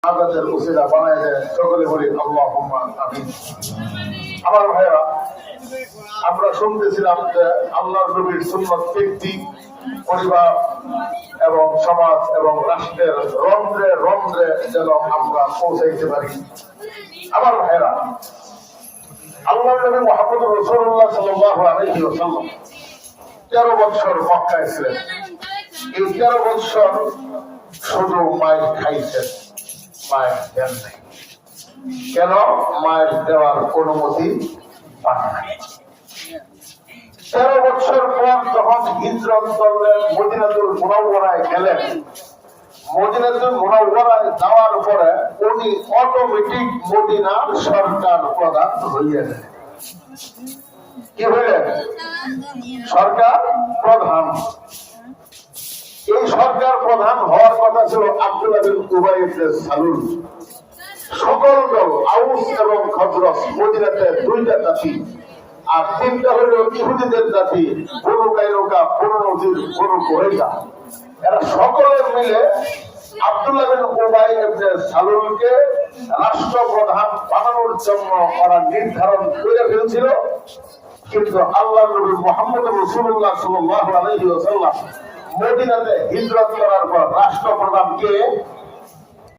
আমাদের উসিলা বানায় দেয়, সকলে বলি আল্লাহুম্মা আমিন। আমার ভাইরা, আমরা শুনতেছিলাম যে আল্লাহর নবীর সুন্নত ব্যক্তি, পরিবার এবং সমাজ এবং রাষ্ট্রের রন্ধ্রে রন্ধ্রে যেন আমরা পৌঁছাইতে পারি। আমার ভাইরা, আল্লাহর নবী মুহাম্মদ রাসূলুল্লাহ সাল্লাল্লাহু আলাইহি ওয়াসাল্লাম 13 বছর মক্কায় ছিলেন। এই 13 বছর শুধু মায়ের খাইছেন, মায়ের দেন নাই। কেন? মায়ের দেওয়ার অনুমতি পান নাই। 13 বছর পর যখন হিজরত করলেন, মদিনাতুল মুনাওয়ারায় গেলেন, মদিনাতুল মুনাওয়ারায় যাওয়ার পরে উনি অটোমেটিক মদিনার সরকার প্রধান হয়ে গেলেন। কি হইলেন? সরকার প্রধান। এই সরকার প্রধান হওয়ার কথা ছিল আব্দুল্লাহ বিন উবাই ইবনে সালুল। সকল দল আউস এবং খজরজ, মদিনাতে 2টা জাতি, আর 3টা হলো ইহুদিদের জাতি, বনু কাইনুকা, বনু নজির, বনু কুরাইজা। এরা সকলে মিলে আব্দুল্লাহ বিন উবাই ইবনে সালুলকে রাষ্ট্রপ্রধান বানানোর জন্য ওরা নির্ধারণ করে ফেলছিল। কিন্তু আল্লাহর নবী মুহাম্মদ রাসূলুল্লাহ সাল্লাল্লাহু আলাইহি ওয়াসাল্লাম মদিনাতে হিজরত করার পর রাষ্ট্রপ্রধান কে?